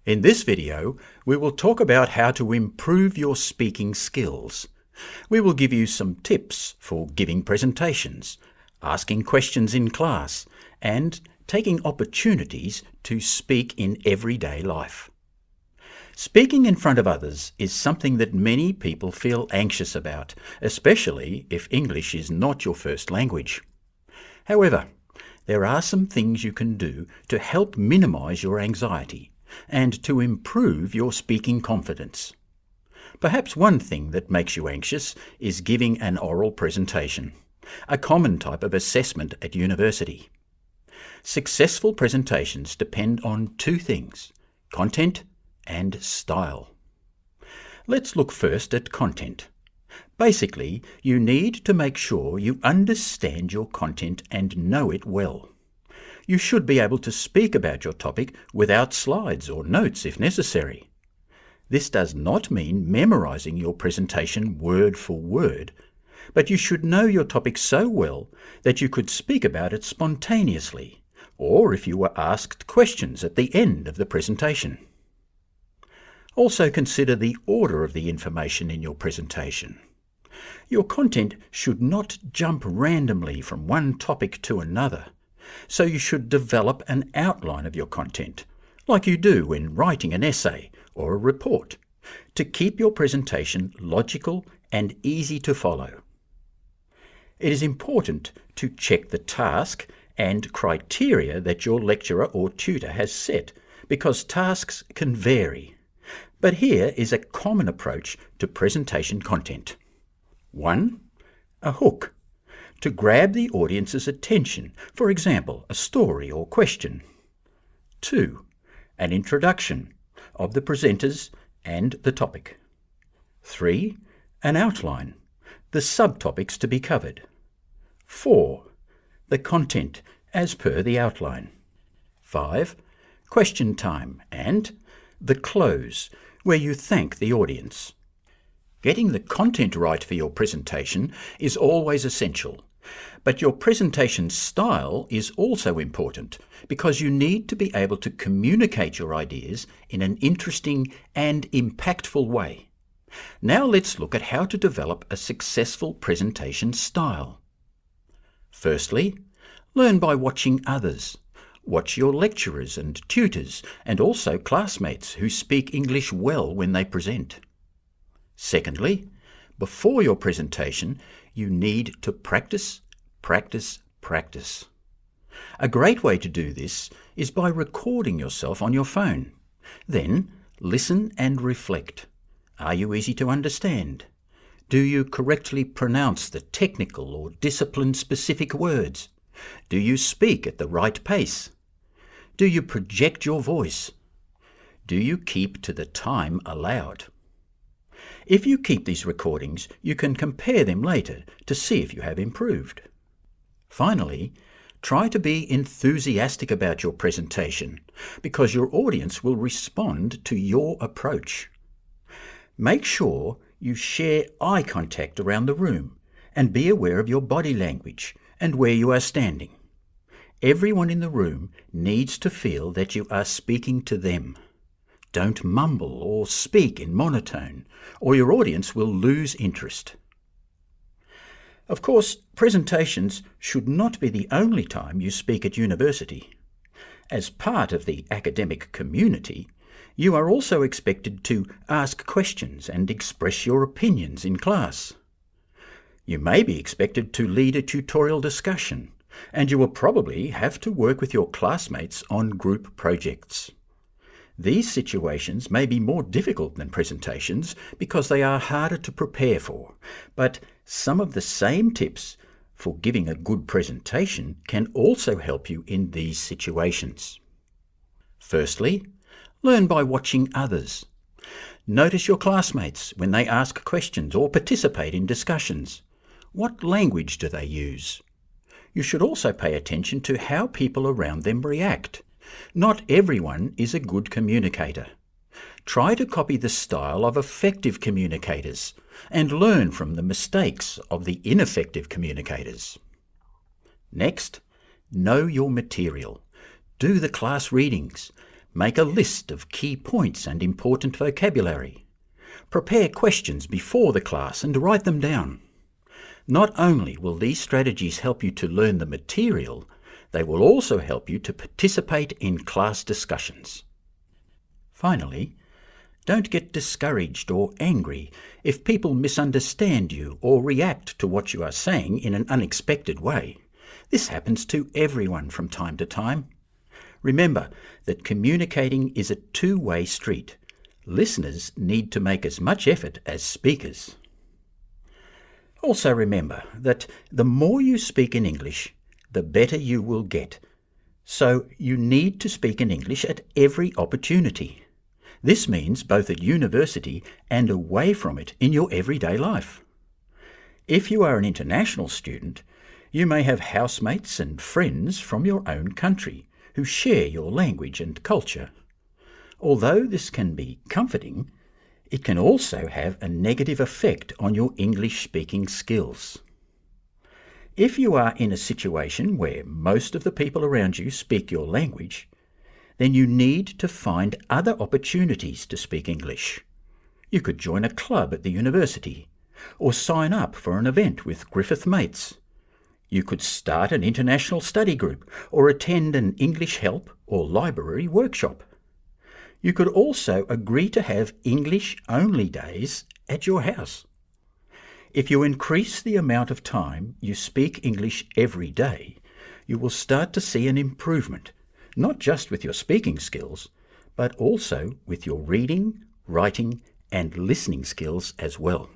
In this video, we will talk about how to improve your speaking skills. We will give you some tips for giving presentations, asking questions in class, and taking opportunities to speak in everyday life. Speaking in front of others is something that many people feel anxious about, especially if English is not your first language. However, there are some things you can do to help minimize your anxiety and to improve your speaking confidence. Perhaps one thing that makes you anxious is giving an oral presentation, a common type of assessment at university. Successful presentations depend on two things: content and style. Let's look first at content. Basically, you need to make sure you understand your content and know it well. You should be able to speak about your topic without slides or notes if necessary. This does not mean memorizing your presentation word for word, but you should know your topic so well that you could speak about it spontaneously, or if you were asked questions at the end of the presentation. Also consider the order of the information in your presentation. Your content should not jump randomly from one topic to another, so you should develop an outline of your content, like you do when writing an essay or a report, to keep your presentation logical and easy to follow. It is important to check the task and criteria that your lecturer or tutor has set, because tasks can vary. But here is a common approach to presentation content. 1. A hook, to grab the audience's attention, for example, a story or question. 2. An introduction of the presenters and the topic. 3. An outline, the subtopics to be covered. 4. The content as per the outline. 5. Question time, and the close, where you thank the audience. Getting the content right for your presentation is always essential, but your presentation style is also important because you need to be able to communicate your ideas in an interesting and impactful way. Now let's look at how to develop a successful presentation style. Firstly, learn by watching others. Watch your lecturers and tutors, and also classmates who speak English well when they present. Secondly, before your presentation, you need to practice, practice, practice. A great way to do this is by recording yourself on your phone. Then, listen and reflect. Are you easy to understand? Do you correctly pronounce the technical or discipline-specific words? Do you speak at the right pace? Do you project your voice? Do you keep to the time allowed? If you keep these recordings, you can compare them later to see if you have improved. Finally, try to be enthusiastic about your presentation, because your audience will respond to your approach. Make sure you share eye contact around the room and be aware of your body language and where you are standing. Everyone in the room needs to feel that you are speaking to them. Don't mumble or speak in monotone, or your audience will lose interest. Of course, presentations should not be the only time you speak at university. As part of the academic community, you are also expected to ask questions and express your opinions in class. You may be expected to lead a tutorial discussion, and you will probably have to work with your classmates on group projects. These situations may be more difficult than presentations because they are harder to prepare for, but some of the same tips for giving a good presentation can also help you in these situations. Firstly, learn by watching others. Notice your classmates when they ask questions or participate in discussions. What language do they use? You should also pay attention to how people around them react. Not everyone is a good communicator. Try to copy the style of effective communicators and learn from the mistakes of the ineffective communicators. Next, know your material. Do the class readings. Make a list of key points and important vocabulary. Prepare questions before the class and write them down. Not only will these strategies help you to learn the material, they will also help you to participate in class discussions. Finally, don't get discouraged or angry if people misunderstand you or react to what you are saying in an unexpected way. This happens to everyone from time to time. Remember that communicating is a two-way street. Listeners need to make as much effort as speakers. Also remember that the more you speak in English, the better you will get. So you need to speak in English at every opportunity. This means both at university and away from it in your everyday life. If you are an international student, you may have housemates and friends from your own country who share your language and culture. Although this can be comforting, it can also have a negative effect on your English-speaking skills. If you are in a situation where most of the people around you speak your language, then you need to find other opportunities to speak English. You could join a club at the university, or sign up for an event with Griffith Mates. You could start an international study group, or attend an English help or library workshop. You could also agree to have English-only days at your house. If you increase the amount of time you speak English every day, you will start to see an improvement, not just with your speaking skills, but also with your reading, writing, and listening skills as well.